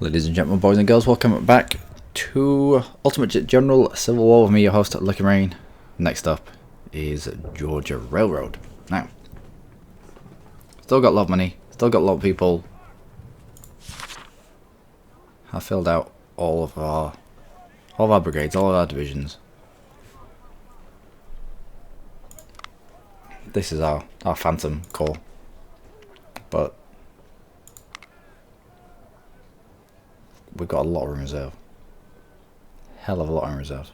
Ladies and gentlemen, boys and girls, welcome back to Ultimate General Civil War with me, your host, Luckymarine. Next up is Georgia Railroad. Now, still got a lot of money, still got a lot of people. I filled out all of our brigades, all of our divisions. This is our Phantom Corps, but we've got a lot in reserve. Hell of a lot in reserve.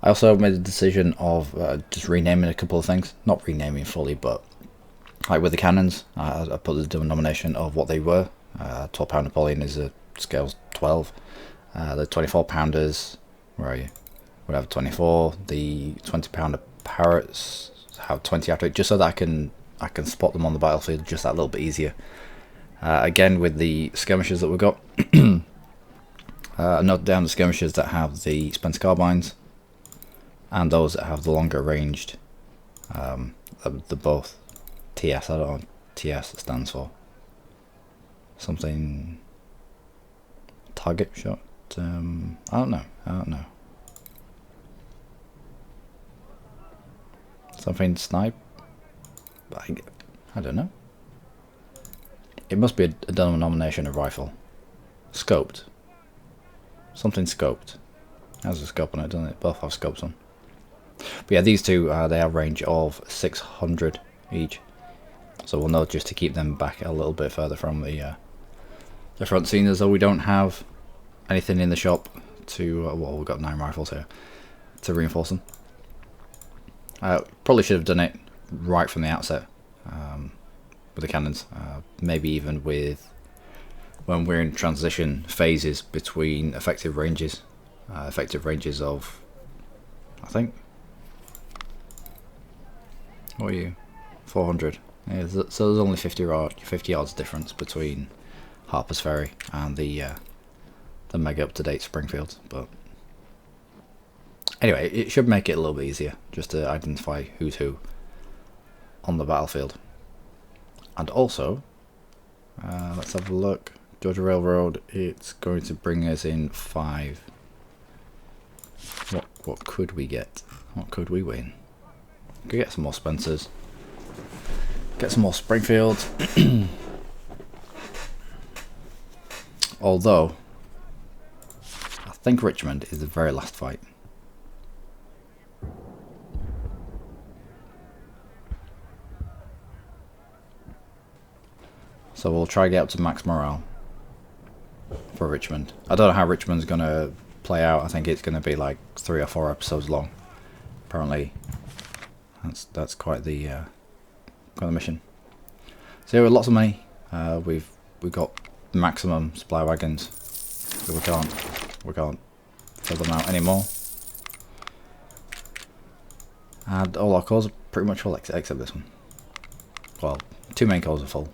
I also made a decision of just renaming a couple of things. Not renaming fully, but like with the cannons, I put the denomination of what they were. 12 pound Napoleon is a scale 12. The 24 pounders, where are you? Would have 24. The 20 pounder Parrots have 20 after it, just so that I can spot them on the battlefield just that little bit easier. Again, with the skirmishers that we've got, note down the skirmishers that have the Spencer carbines and those that have the longer ranged. The both TS. I don't know what TS stands for. Something target shot. I don't know. Something snipe. I don't know. It must be a denomination of rifle. Scoped. Something scoped. Has a scope on it, doesn't it? Both have scopes on. But yeah, these two, they have range of 600 each. So we'll know just to keep them back a little bit further from the front scene, as though we don't have anything in the shop to, well, we've got 9 rifles here, to reinforce them. Probably should have done it right from the outset with the cannons, maybe even with when we're in transition phases between effective ranges of, I think, what are you, 400. Yeah, so there's only 50 yards difference between Harper's Ferry and the mega up-to-date Springfield, but anyway, it should make it a little bit easier just to identify who's who on the battlefield. And also, let's have a look. Georgia Railroad, it's going to bring us in 5. What could we get? What could we win? We could get some more Spencers. Get some more Springfields. Although, I think Richmond is the very last fight. So we'll try to get up to max morale for Richmond. I don't know how Richmond's going to play out. I think it's going to be like 3 or 4 episodes long. Apparently, that's quite the mission. So with lots of money, we've got maximum supply wagons. So we can't fill them out anymore. And all our cores are pretty much full except this one. Well, 2 main cores are full.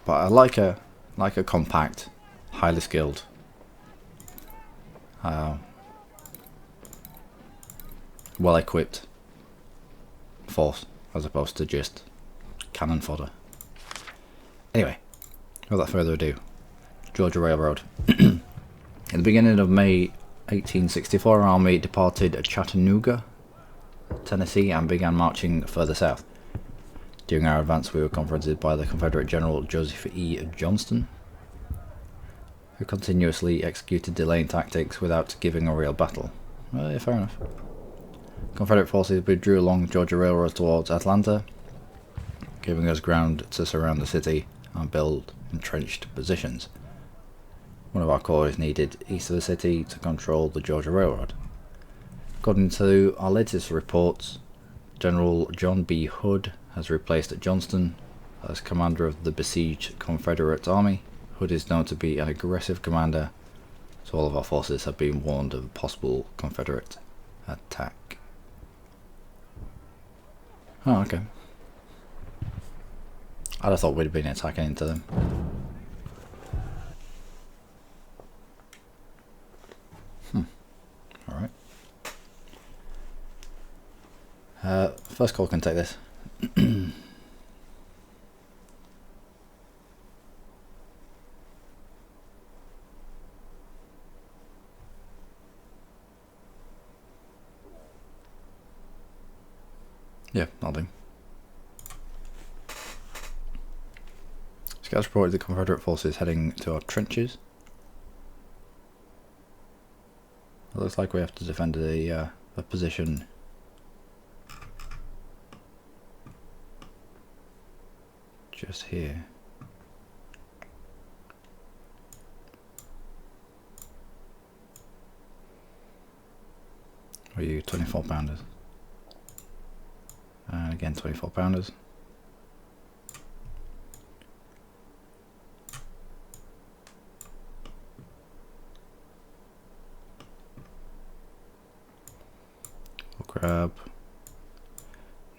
But I like a compact, highly skilled, well equipped force, as opposed to just cannon fodder. Anyway, without further ado, Georgia Railroad. In the beginning of May 1864, our army departed Chattanooga, Tennessee, and began marching further south. During our advance, we were confronted by the Confederate General Joseph E. Johnston, who continuously executed delaying tactics without giving a real battle. Well, yeah, fair enough. Confederate forces withdrew along Georgia Railroad towards Atlanta, giving us ground to surround the city and build entrenched positions. One of our corps is needed east of the city to control the Georgia Railroad. According to our latest reports, General John B. Hood has replaced Johnston as commander of the besieged Confederate army. Hood is known to be an aggressive commander, so all of our forces have been warned of a possible Confederate attack. Oh, okay. I'd have thought we'd have been attacking into them. Alright. First call can take this. Yeah, that'll do. Scouts reported the Confederate forces heading to our trenches. It looks like we have to defend a position just here. Are you 24 pounders? And again 24 pounders. We'll grab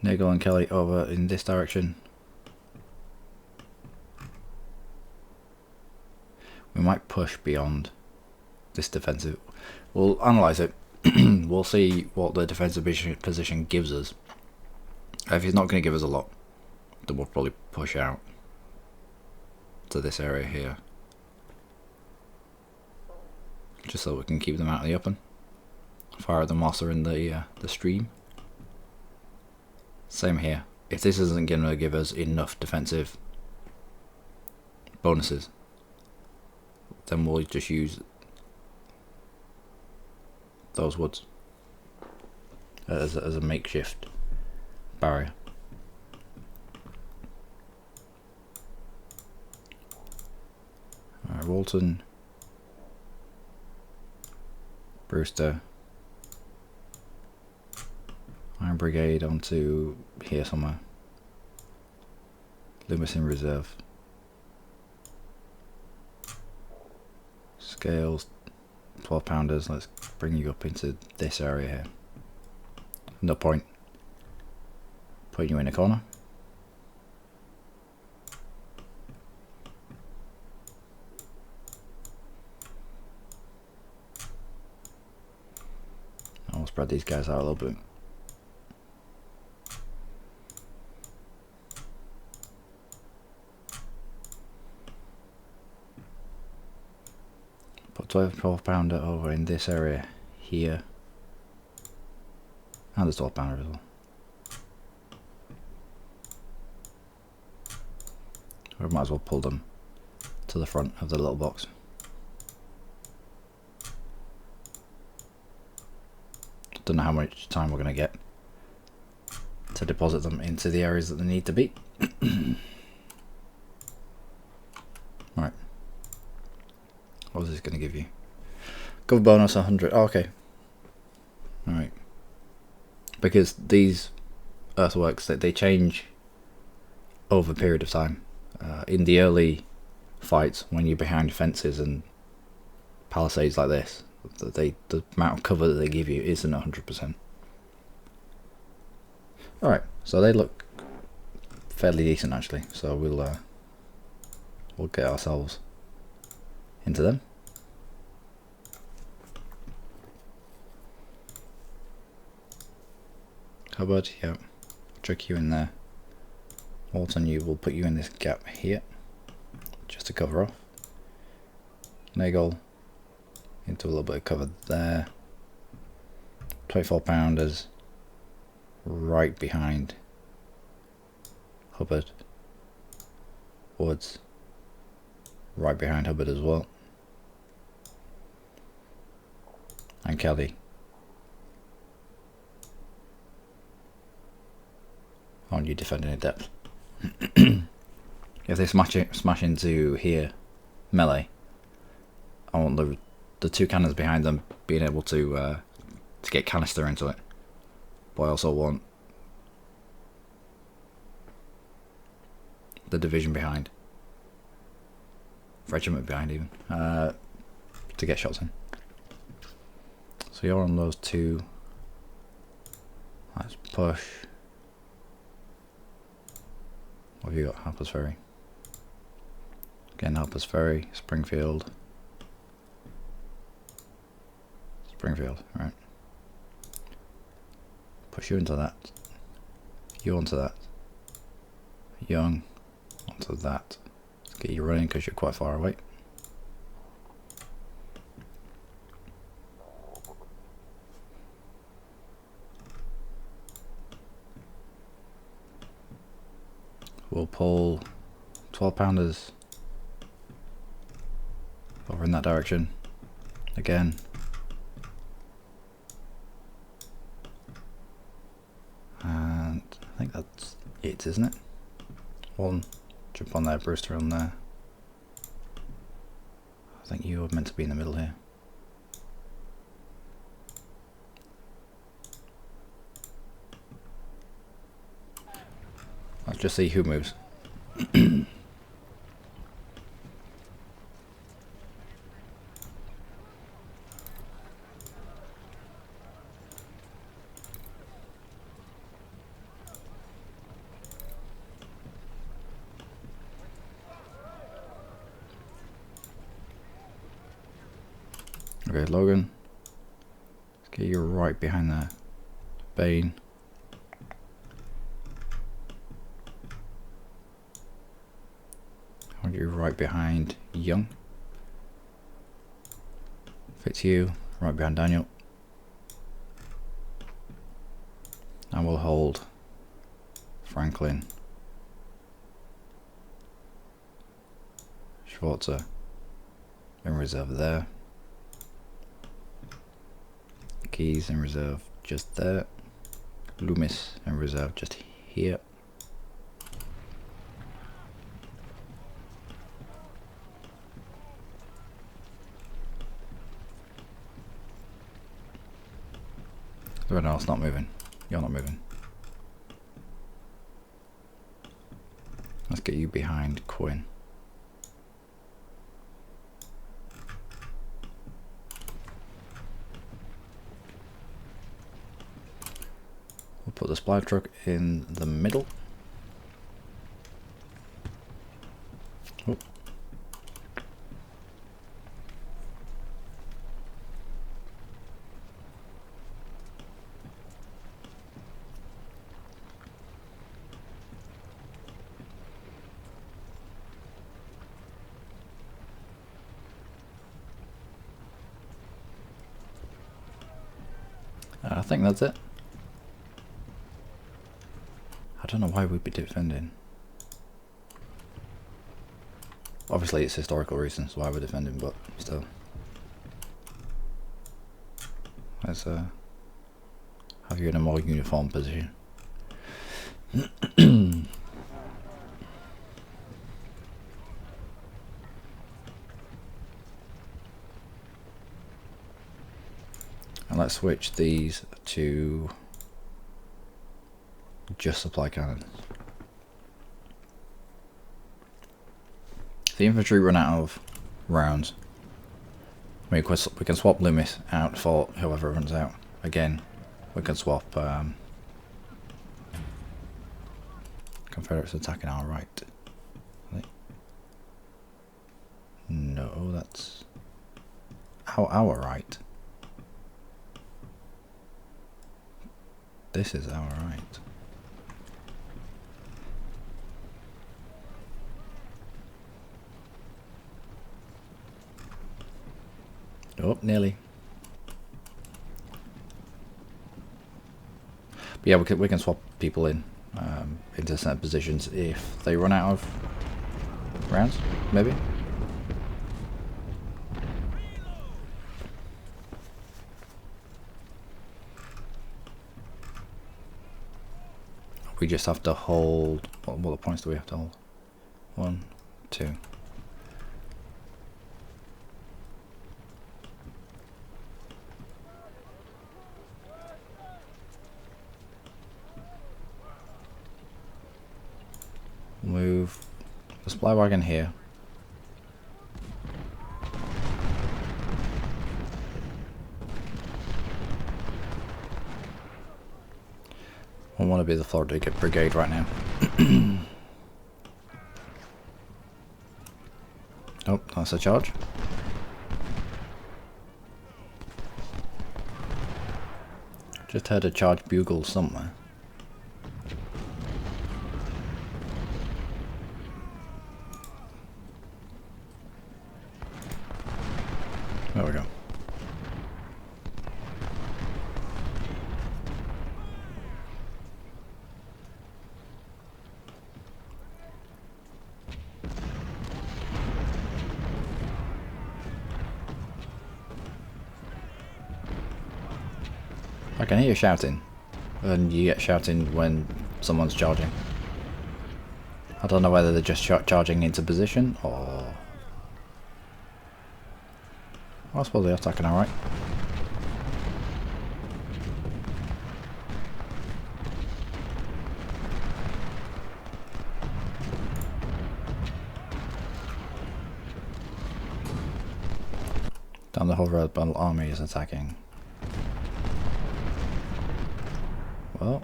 Nagel and Kelly over in this direction. We might push beyond this defensive. We'll analyse it. We'll see what the defensive position gives us. If he's not going to give us a lot, then we'll probably push out to this area here, just so we can keep them out of the open. Fire them whilst they're in the stream. Same here. If this isn't going to give us enough defensive bonuses, then we'll just use those woods as a makeshift barrier. Alright, Walton, Brewster, Iron Brigade onto here somewhere. Loomis in reserve. Scales, 12 pounders. Let's bring you up into this area here. No point putting you in a corner. I'll spread these guys out a little bit. Put 12 pounder over in this area here. And there's 12 pounder as well. We might as well pull them to the front of the little box. Don't know how much time we're going to get to deposit them into the areas that they need to be. Right. What was this going to give you? Cover bonus 100. Oh, okay. Alright. Because these earthworks, they change over a period of time. In the early fights, when you're behind fences and palisades like this, the amount of cover that they give you isn't 100%. Alright, so they look fairly decent actually, so we'll get ourselves into them. Hubbard, yeah, trick you in there. Walton, you will put you in this gap here, just to cover off. Nagel, into a little bit of cover there. 24 pounders, right behind Hubbard. Woods, right behind Hubbard as well. And Kelly on you defending in depth. If they smash into here melee, I want the two cannons behind them being able to get canister into it, but I also want the division behind, regiment behind even, to get shots in. So you're on those two. Let's push. What have you got? Harper's Ferry. Again, Harper's Ferry, Springfield. Springfield, right. Push you into that. You onto that. Young onto that. Let's get you running because you're quite far away. We'll pull 12-pounders over in that direction again. And I think that's it, isn't it? One, jump on there, Brewster on there. I think you were meant to be in the middle here. Let's just see who moves. Okay, Logan. Let's get you right behind there. Bane. I want you right behind Young. Fits you, right behind Daniel. And we'll hold Franklin. Schwarzer in reserve there. Keys in reserve just there. Loomis in reserve just here. Everyone else not moving. You're not moving. Let's get you behind Quinn. We'll put the supply truck in the middle. Oh. I think that's it. I don't know why we'd be defending. Obviously it's historical reasons why we're defending, but still. Let's have you in a more uniform position. And let's switch these to just supply cannons. If the infantry run out of rounds, we can swap Loomis out for whoever runs out. Again, we can swap Confederates attacking our right. No, that's our right. This is our right. Oh, nearly. But yeah, we can swap people in into certain positions if they run out of rounds, maybe. We just have to hold. What points do we have to hold? 1, 2. Move the supply wagon here. I want to be the Florida Brigade right now. Oh, that's a charge. Just heard a charge bugle somewhere. I can hear you shouting, and you get shouting when someone's charging. I don't know whether they're just charging into position or... Well, I suppose they're attacking alright. Down the whole road, battle army is attacking. Well,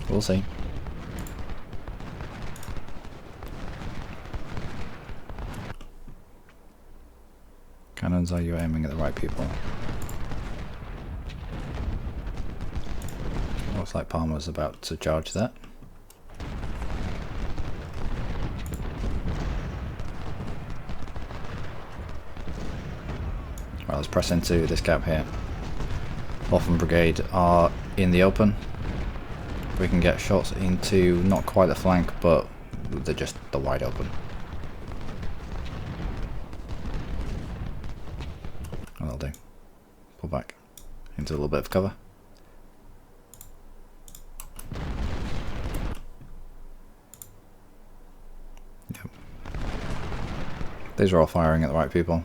we'll see. Cannons, are you aiming at the right people? Looks like Palmer's about to charge that. Right, let's press into this gap here. Waffen Brigade are in the open. We can get shots into not quite the flank, but they're just the wide open. And that'll do. Pull back into a little bit of cover. Yep. These are all firing at the right people.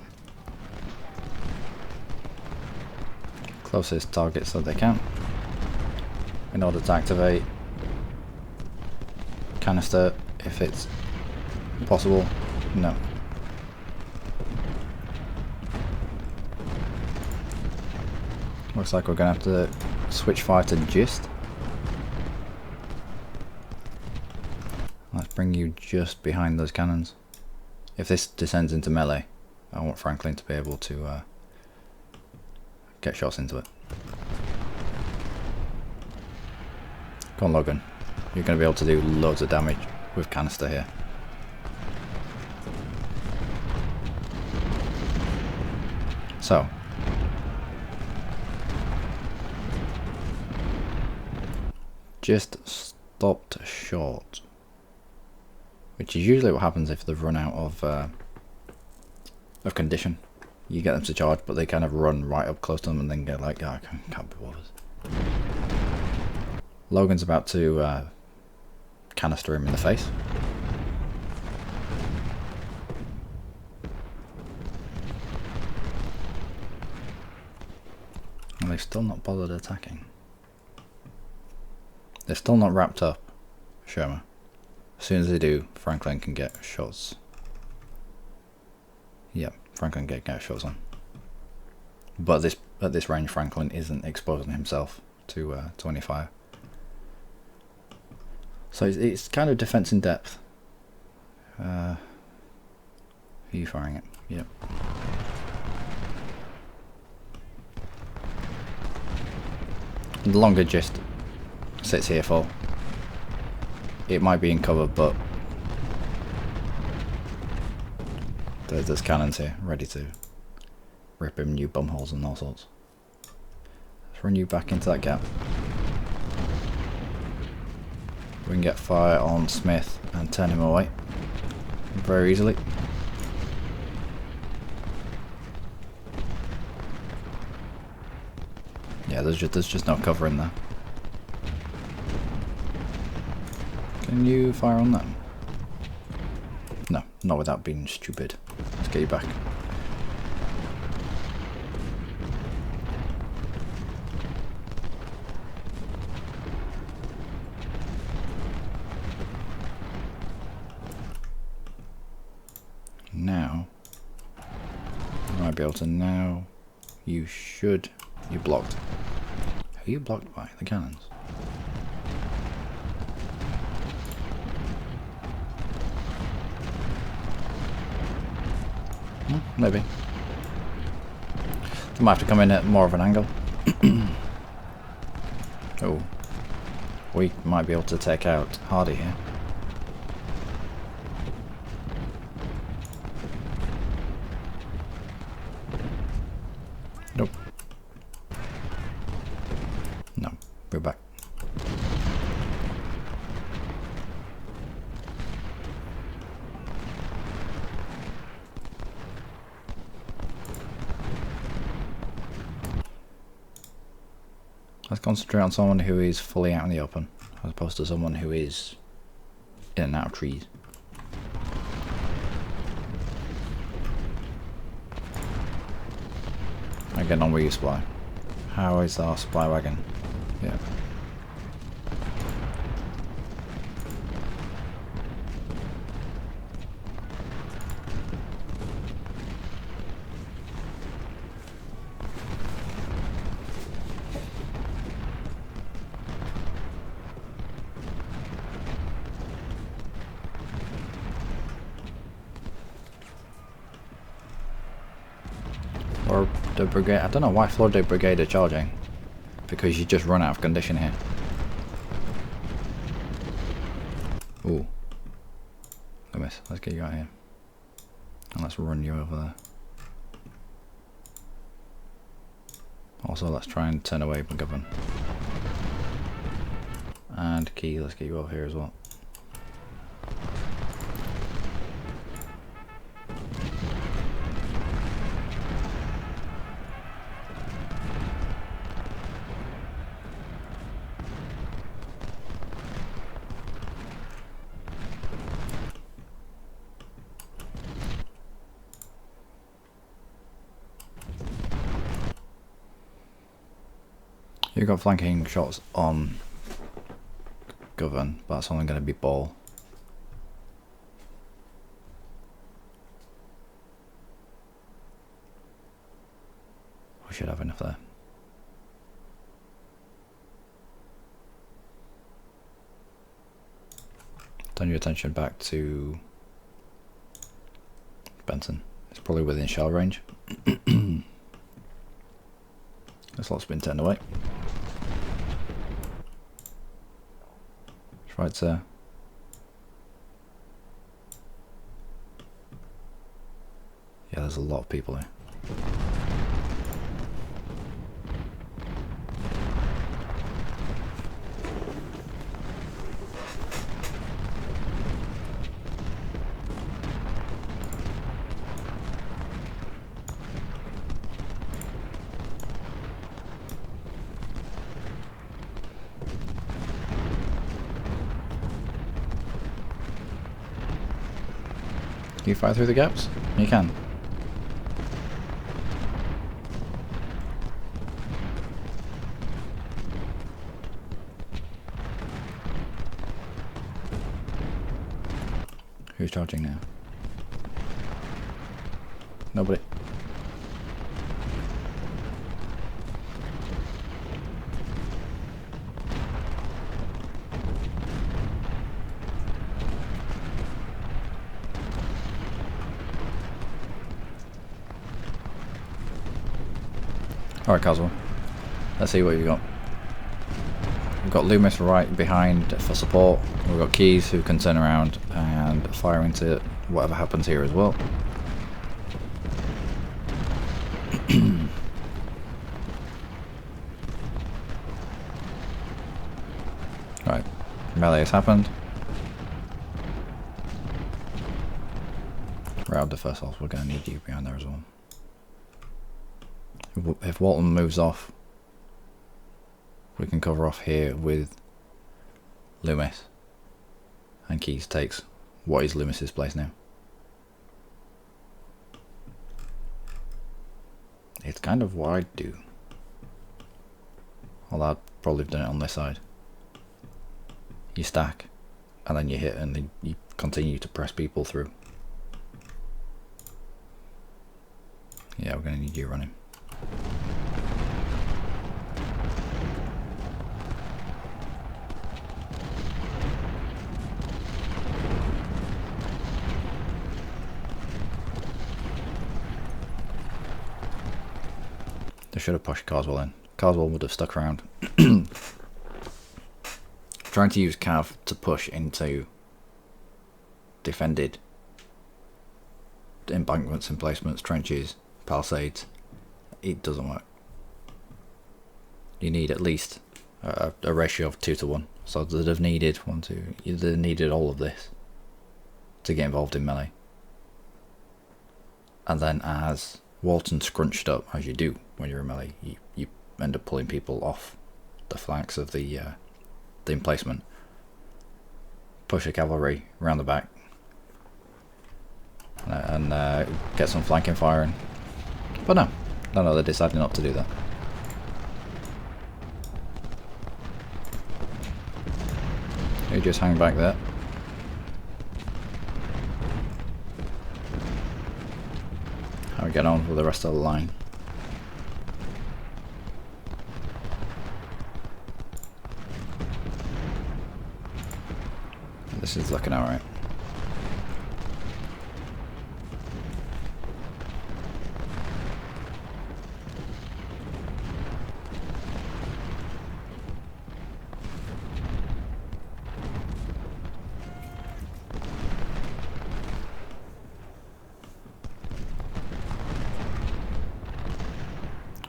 Closest targets that they can. In order to activate canister, if it's possible. No. Looks like we're going to have to switch fire to Gist. Let's bring you just behind those cannons. If this descends into melee, I want Franklin to be able to get shots into it. Come on, Logan. You're going to be able to do loads of damage with canister here. So. Just stopped short. Which is usually what happens if they've run out of condition. You get them to charge, but they kind of run right up close to them and then get like, oh, I can't be bothered. Logan's about to canister him in the face. And they've still not bothered attacking. They're still not wrapped up, Sherma. As soon as they do, Franklin can get shots. Yep, Franklin can get shots on. But at this range, Franklin isn't exposing himself to any fire. So it's kind of defense in depth. Are you firing it? Yep. And the longer Gist sits here for, it might be in cover, but there's cannons here ready to rip him new bumholes and all sorts. Let's run you back into that gap. We can get fire on Smith and turn him away very easily. Yeah, there's just no cover in there. Can you fire on that? No, not without being stupid. Let's get you back. Now, you might be able to now, you should, you blocked. Are you blocked by the cannons? Maybe. They might have to come in at more of an angle. Oh, we might be able to take out Hardy here. Nope. No, we're back. Let's concentrate on someone who is fully out in the open, as opposed to someone who is in and out of trees. I'm getting on with your supply. How is our supply wagon? Yeah. Or the brigade. I don't know why Florida Brigade are charging. Because you just run out of condition here. Ooh. I miss. Let's get you out here. And let's run you over there. Also, let's try and turn away McGovern. And Key, let's get you over here as well. You've got flanking shots on Govern, but that's only going to be ball. We should have enough there. Turn your attention back to Benson. It's probably within shell range. This lot's been turned away. Right there. Yeah, there's a lot of people here. Can you fire through the gaps? You can. Who's charging now? Nobody. Alright, Caswell. Let's see what you've got. We've got Loomis right behind for support. We've got Keys who can turn around and fire into whatever happens here as well. Right, melee has happened. Round the first off, we're going to need you behind there as well. If Walton moves off, we can cover off here with Loomis. And Keys takes what is Loomis's place now. It's kind of what I'd do. Although I'd probably have done it on this side. You stack, and then you hit, and then you continue to press people through. Yeah, we're going to need you running. They should have pushed Carswell in. Carswell would have stuck around. Trying to use Cav to push into defended embankments, emplacements, trenches, palisades, it doesn't work. You need at least a ratio of 2 to 1. So they'd have needed you'd have needed all of this to get involved in melee. And then as Walton scrunched up, as you do when you're in melee, you end up pulling people off the flanks of the emplacement. Push the cavalry around the back. And get some flanking firing. But no, they decided not to do that. You just hang back there. How we get on with the rest of the line. This is looking alright.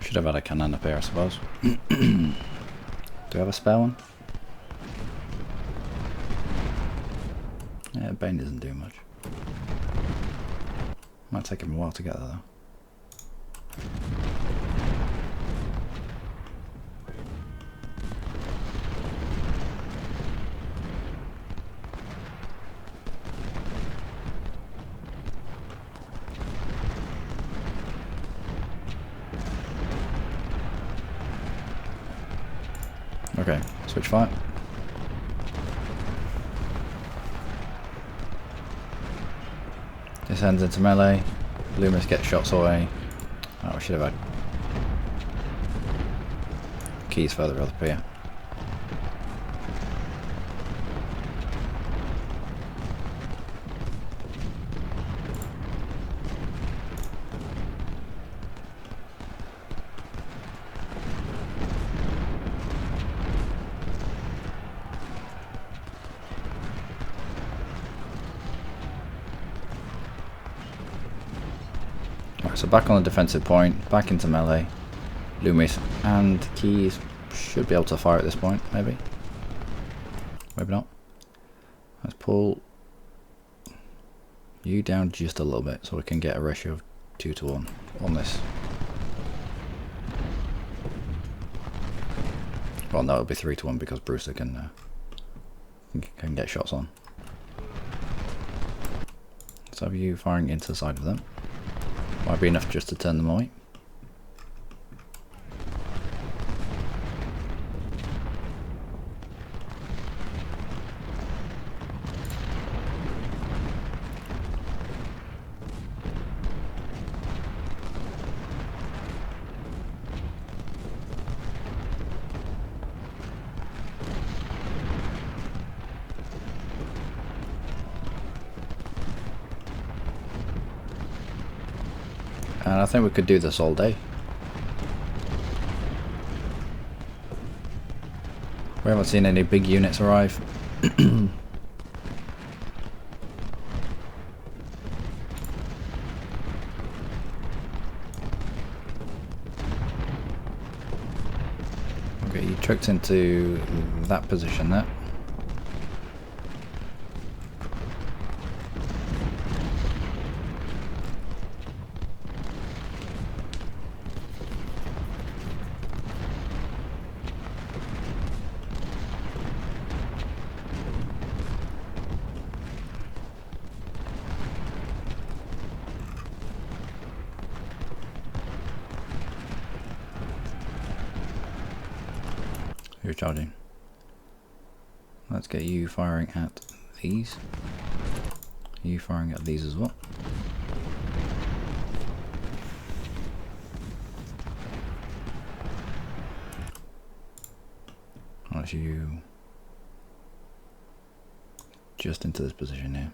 Should have had a cannon up here, I suppose. Do we have a spare one? Yeah, Bane doesn't do much. Might take him a while to get there though. Okay, switch fire. Descends into melee. Loomis gets shots away. Oh, we should have had keys further up here. So back on the defensive point, back into melee. Loomis and Keys should be able to fire at this point, maybe. Maybe not. Let's pull you down just a little bit so we can get a ratio of 2-to-1 on this. Well, no, it'll be 3-to-1 because Brewster can get shots on. Let's have you firing into the side of them. Might be enough just to turn them away. And I think we could do this all day. We haven't seen any big units arrive. Okay, you tricked into that position there. You're charging. Let's get you firing at these. You firing at these as well. Unless you just into this position here.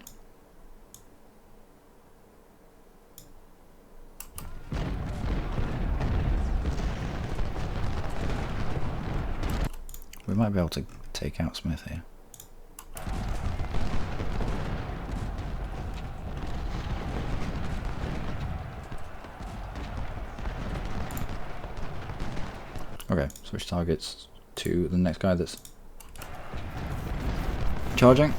We might be able to take out Smith here. Okay, switch targets to the next guy that's charging.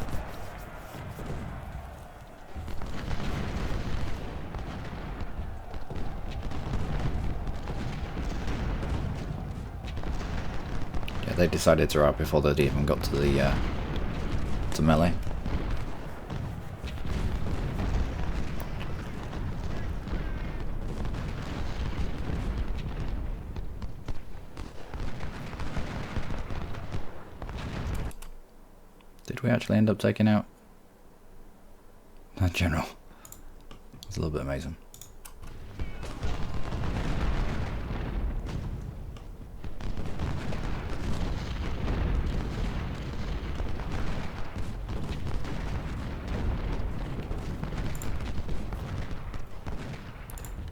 they decided to route before they'd even got to the to melee. Did we actually end up taking out that general? It's a little bit amazing.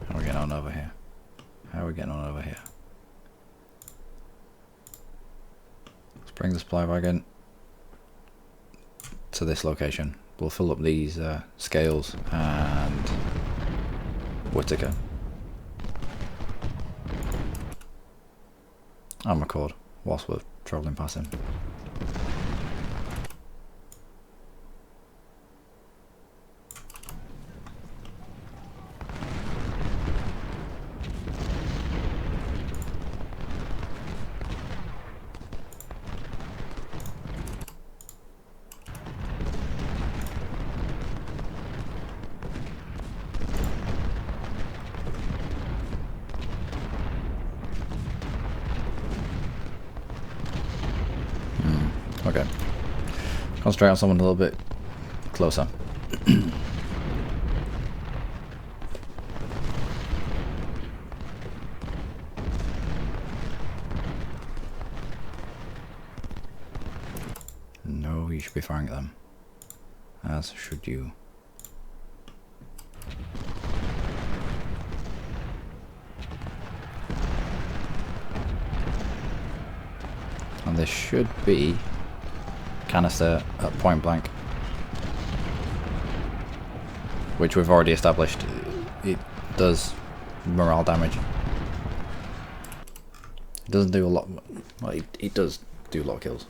How are we getting on over here? How are we getting on over here? Let's bring the supply wagon to this location. We'll fill up these scales and Whittaker. And McCord whilst we're travelling past him. Okay. Concentrate on someone a little bit closer. No, you should be firing at them. As should you. And this should be canister at point blank, which we've already established. It does morale damage. It doesn't do a lot. Well, it does do a lot of kills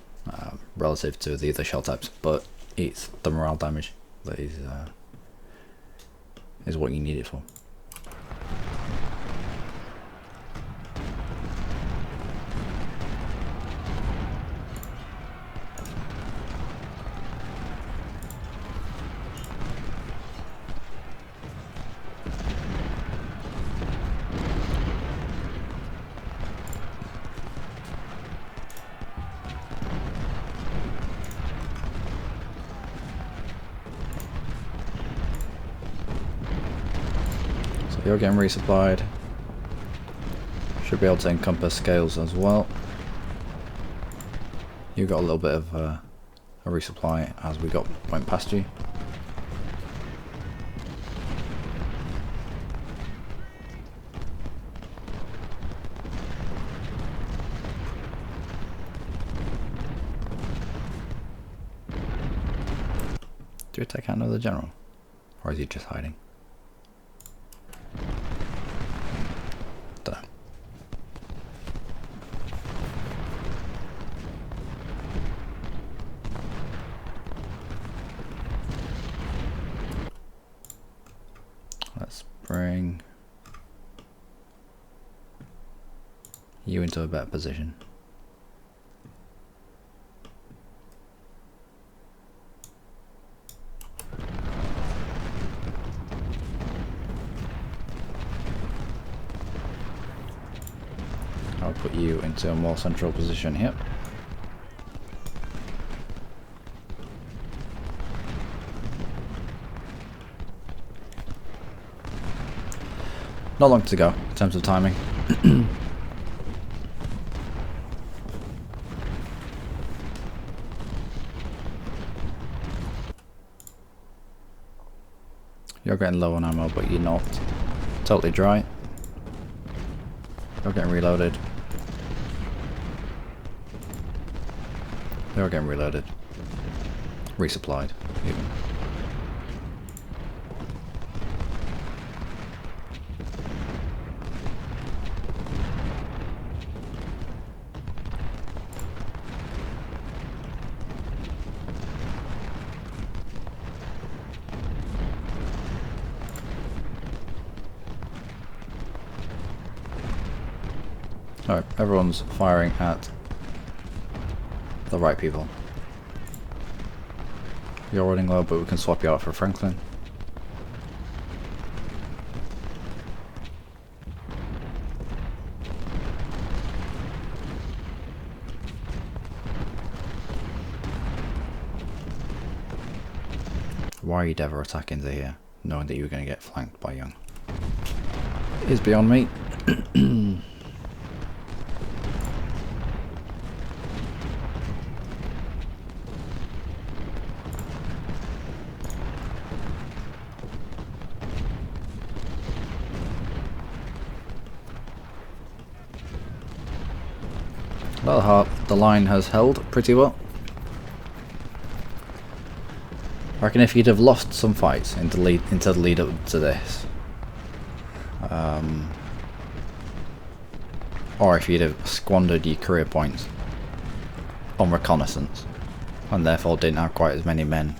relative to the other shell types, but it's the morale damage that is what you need it for. You're getting resupplied. Should be able to encompass scales as well. You got a little bit of a resupply as we went past you. Do we take out another general? Or is he just hiding? Let's bring you into a better position. I'll put you into a more central position here. Not long to go in terms of timing. You're getting low on ammo, but you're not totally dry. You're getting reloaded. You're getting reloaded. Resupplied, even. Alright, everyone's firing at the right people. You're running low, but we can swap you out for Franklin. Why are you ever attacking to here, knowing that you were going to get flanked by Young? It is beyond me. Well, the line has held pretty well. I reckon if you'd have lost some fights into the lead up to this, or if you'd have squandered your career points on reconnaissance, and therefore didn't have quite as many men,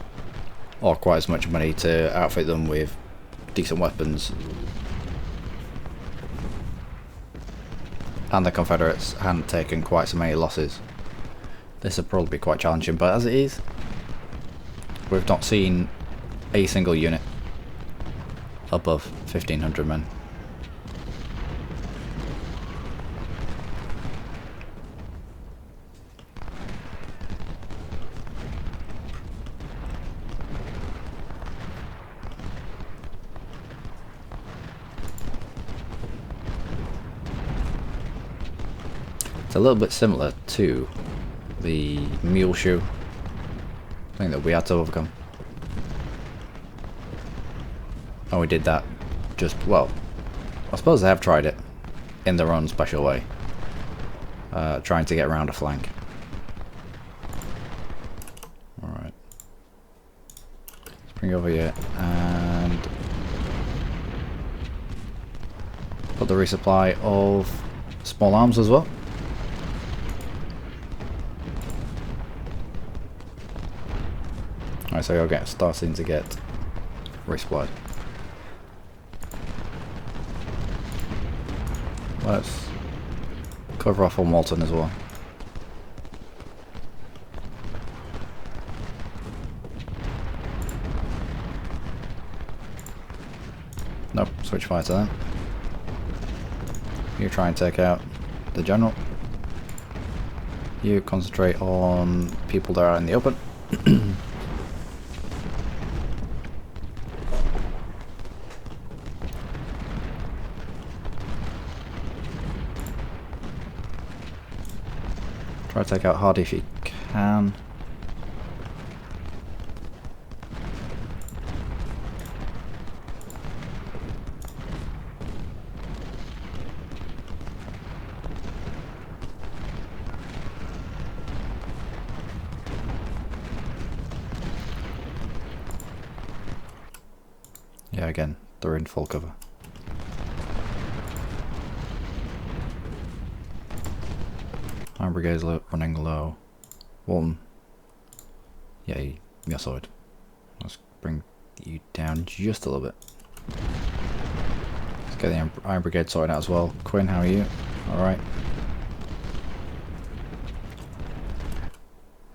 or quite as much money to outfit them with decent weapons, and the Confederates hadn't taken quite so many losses, this would probably be quite challenging. But as it is, we've not seen a single unit above 1,500 men. It's a little bit similar to the mule shoe thing that we had to overcome. And we did that just, well, I suppose they have tried it in their own special way, trying to get around a flank. Alright. Let's bring over here and put the resupply of small arms as well. Alright, so you're starting to get resupplied. Let's cover off on Walton as well. Nope, switch fire to them. You try and take out the general. You concentrate on people that are in the open. Try to take out Hardy if you can. Yeah, again, they're in full cover. Iron Brigade's running low. One. Yeah, you're solid. Let's bring you down just a little bit. Let's get the Iron Brigade sorted out as well. Quinn, how are you? Alright.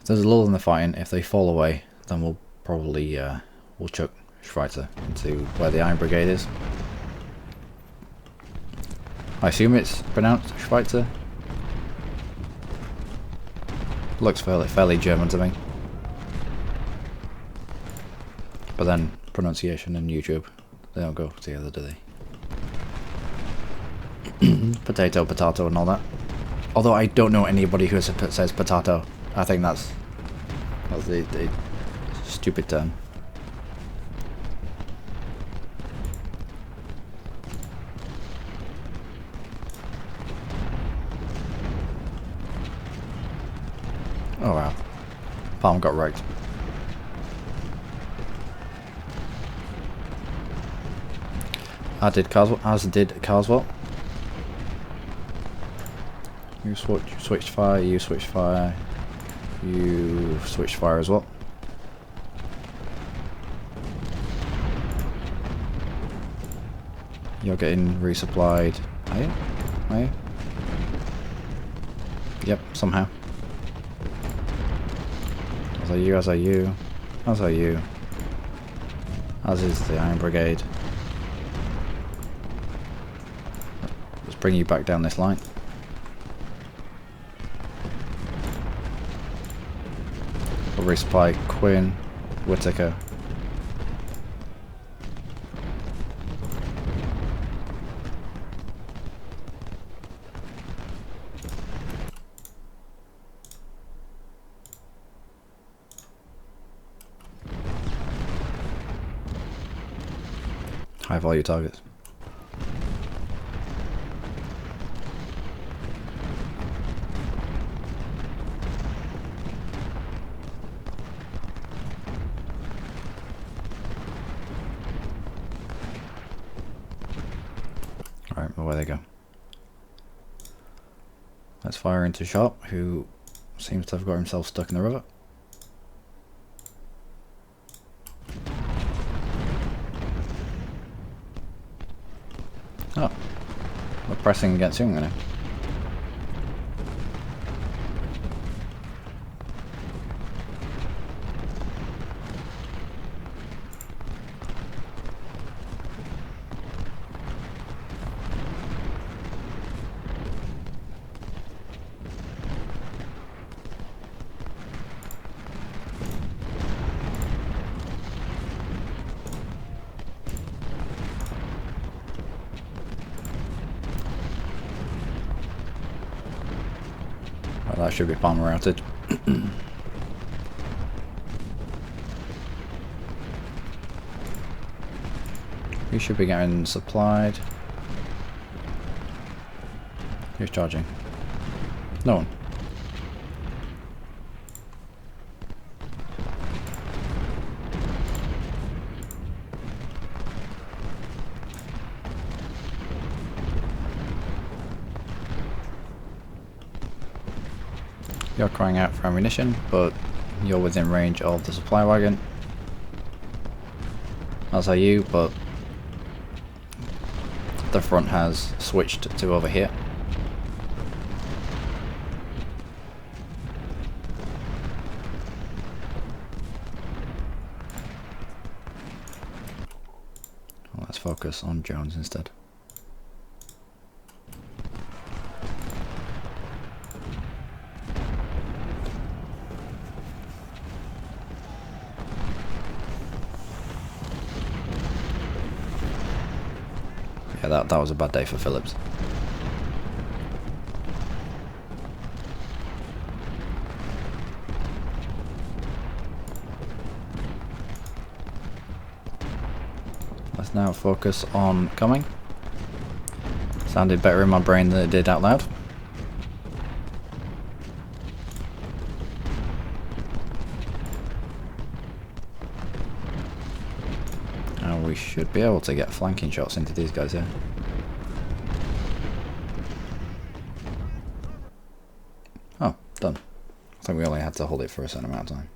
If there's a lull in the fighting, if they fall away, then we'll probably we'll chuck Schweitzer into where the Iron Brigade is. I assume it's pronounced Schweitzer. Looks fairly German to me. But then pronunciation and YouTube, they don't go together, do they? Potato, potato and all that. Although I don't know anybody who says potato. I think that's the stupid term. Oh wow, Palm got wrecked. As did Carswell. You switched fire, you switched fire, you switched fire as well. You're getting resupplied. Are you? Are you? Yep, somehow. As are you, as are you, as are you. As is the Iron Brigade. Let's bring you back down this line. We'll resupply Quinn, Whittaker. High value targets. Alright, well, where they go. Let's fire into Sharp, who seems to have got himself stuck in the river. Oh, we're pressing against him now. Well, that should be palm routed. We should be getting supplied. Who's charging? No one. You're crying out for ammunition, but you're within range of the supply wagon. As are you, but the front has switched to over here. Let's focus on Jones instead. Yeah, that was a bad day for Phillips. Let's now focus on coming. Sounded better in my brain than it did out loud. And we should be able to get flanking shots into these guys here. Oh, done. I think we only had to hold it for a certain amount of time.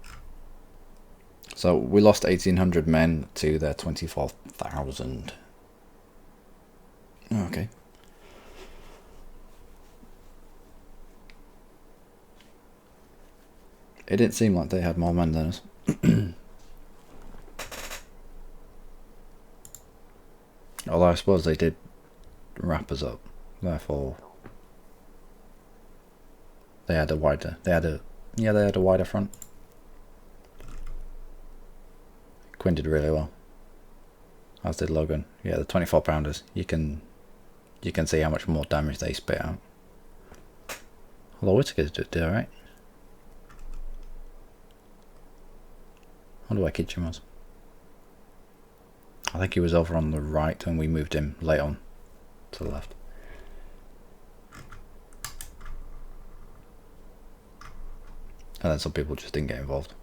So we lost 1,800 men to their 24,000. Okay. It didn't seem like they had more men than us. Although I suppose they did wrap us up. Therefore, they had a wider. They had a wider front. Quinn did really well, as did Logan. Yeah, the 24 pounders. You can see how much more damage they spit out. Although Whittaker did alright. I wonder where Kitchen was. I think he was over on the right and we moved him late on to the left. And then some people just didn't get involved.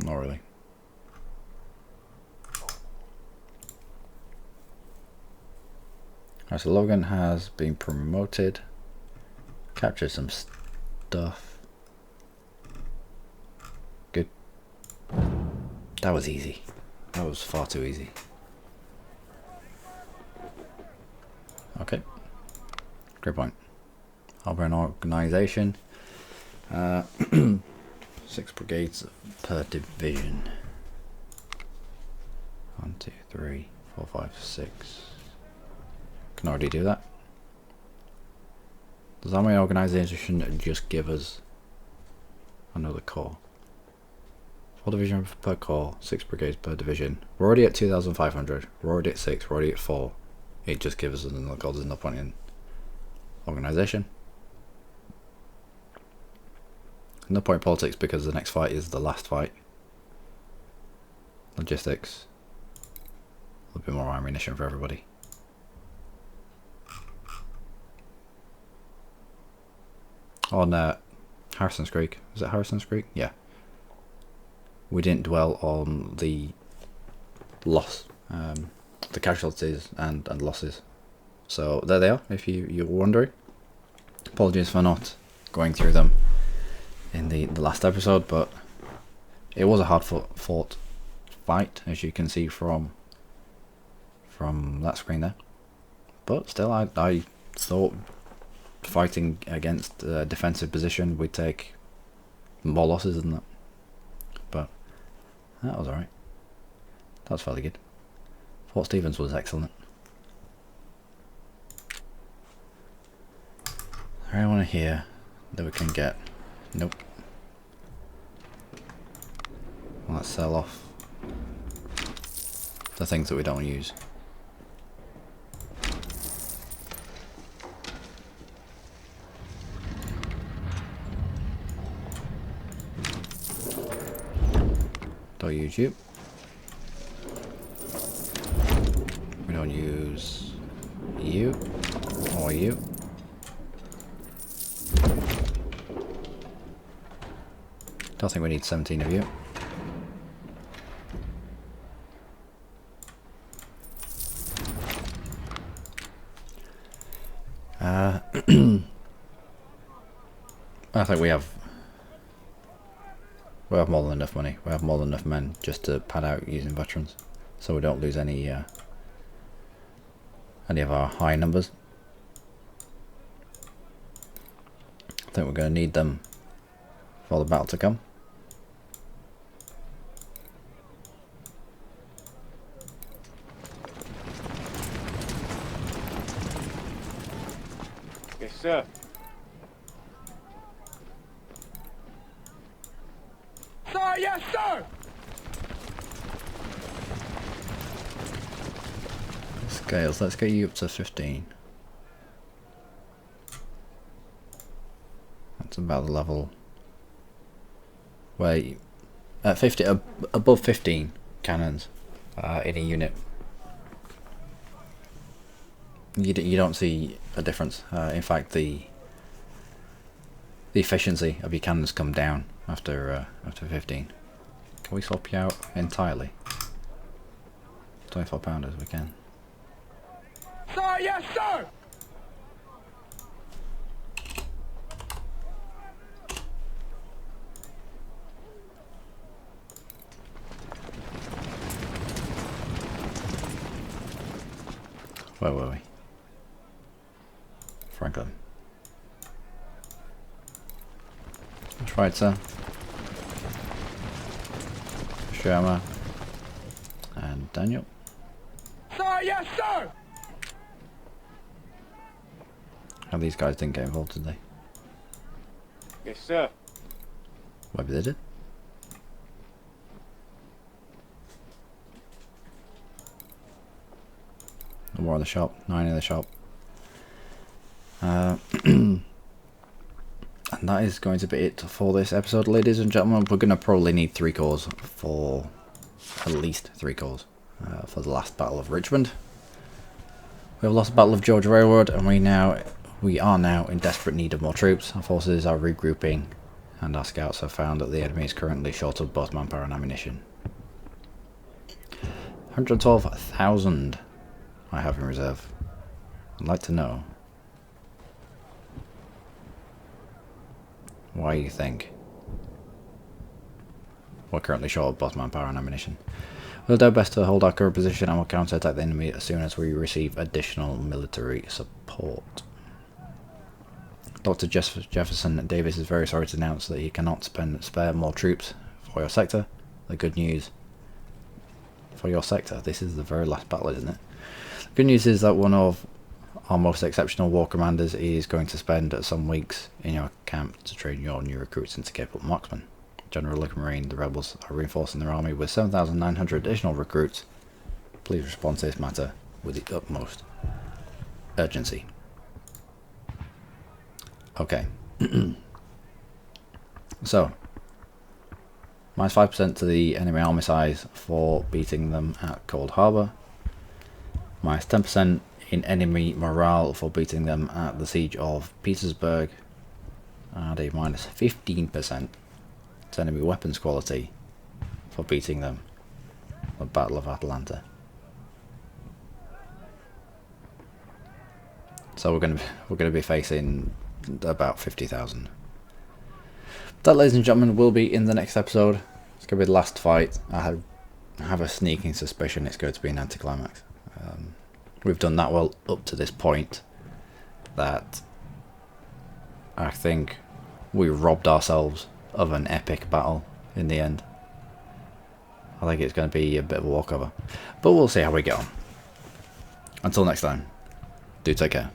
Not really. Alright, so Logan has been promoted. Captured some stuff. Good. That was easy. That was far too easy. Okay. Great point. Harbour an organisation. 6 brigades per division. 1, 2, 3, 4, 5, 6. Can already do that. Does Army Organisation just give us another corps? 4 divisions per corps, 6 brigades per division. We're already at 2,500. We're already at 6. We're already at 4. It just gives us another corps. There's no point in organisation. No point in politics because the next fight is the last fight. Logistics. A little bit more ammunition for everybody. On Harrison's Creek. Is it Harrison's Creek? Yeah. We didn't dwell on the loss, the casualties and losses. So there they are, if you were wondering. Apologies for not going through them in the last episode, but it was a hard fought fight, as you can see from that screen there. But still, I thought fighting against a defensive position we'd take more losses than that. But that was alright. That was fairly good. Fort Stevens was excellent. Is there anyone here that we can get? Nope. Well, let's sell off the things that we don't use. Don't use you. We don't use you or you. Don't think we need 17 of you. I think we have more than enough money. We have more than enough men just to pad out using veterans, so we don't lose any of our high numbers. I think we're going to need them for the battle to come. Yes, sir. Sir, yes, sir! Scales, let's get you up to 15. That's about the level where at 50, above 15 cannons in a unit. You don't see a difference. In fact, the efficiency of your cannons come down after 15. Can we swap you out entirely? 24 pounders, we can. Sir, yes, sir! Where were we? Franklin. That's right, sir. Sherma. And Daniel. Sir, yes, sir! How these guys didn't get involved, did they? Yes, sir. Maybe they did. No more in the shop. 9 in the shop. And that is going to be it for this episode, ladies and gentlemen. We're going to probably need 3 cores for at least 3 cores for the last Battle of Richmond. We have lost the Battle of Georgia Railroad, and we are now in desperate need of more troops. Our forces are regrouping, and our scouts have found that the enemy is currently short of both manpower and ammunition. 112,000 I have in reserve. I'd like to know why you think we're currently short of both manpower and ammunition. We'll do our best to hold our current position and we'll counter-attack the enemy as soon as we receive additional military support. Dr. Jefferson Davis is very sorry to announce that he cannot spare more troops for your sector. The good news for your sector, this is the very last battle, isn't it? The good news is that one of our most exceptional war commanders is going to spend some weeks in your camp to train your new recruits into capable marksmen. General Luckymarine, the rebels are reinforcing their army with 7,900 additional recruits. Please respond to this matter with the utmost urgency. Okay. So, minus 5% to the enemy army size for beating them at Cold Harbor. Minus 10% in enemy morale for beating them at the Siege of Petersburg. And a minus 15% to enemy weapons quality for beating them at the Battle of Atlanta. So we're gonna be facing about 50,000. That, ladies and gentlemen, will be in the next episode. It's gonna be the last fight. I have a sneaking suspicion it's going to be an anticlimax. We've done that well up to this point that I think we robbed ourselves of an epic battle in the end. I think it's going to be a bit of a walkover, but we'll see how we get on. Until next time, do take care.